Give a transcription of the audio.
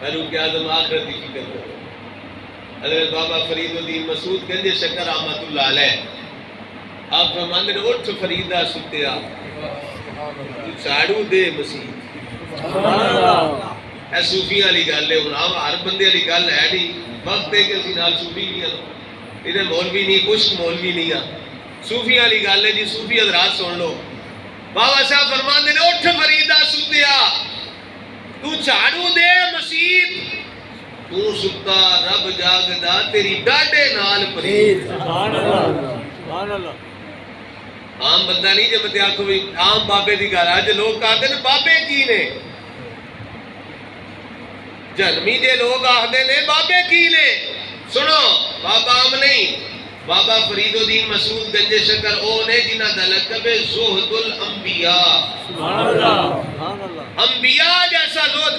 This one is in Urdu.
فاروق اعظم آخرت کی فکر کرو. حضرت بابا فرید الدین مسعود گنج شکر رحمت اللہ علیہ آپ فرماندے نے اٹھ فریدا ستیا جھاڑو دے مسیح. اے صوفیاں والی گل ہے. ہن ہر بندے والی گل ہے نہیں. وقت ہے کہ اسی نال صوفی نہیں ہوں. ادھر مولوی نہیں کچھ مولوی نہیں ہاں. صوفیاں والی گل ہے جی. صوفی حضرات سن لو. بابا صاحب فرماندے نے اٹھ فریدا ستیا تو جھاڑو دے مسیح. تو ستا رب جاگدا تیری ڈاڈے نال پرید. سبحان اللہ سبحان اللہ. عام بندہ نہیں جب میں آکھو بھی عام بابے دی گل. اج لوگ کہتے ہیں بابے کی نے. جنمی جے لوگ آخدے نے بابے کی نے. سنو بابا عام نہیں. بابا فرید الدین مسعود گنج شکر او نے جنہ دا لقب ہے زہد الانبیاء. سبحان اللہ سبحان اللہ. انبیاء جیسا زہد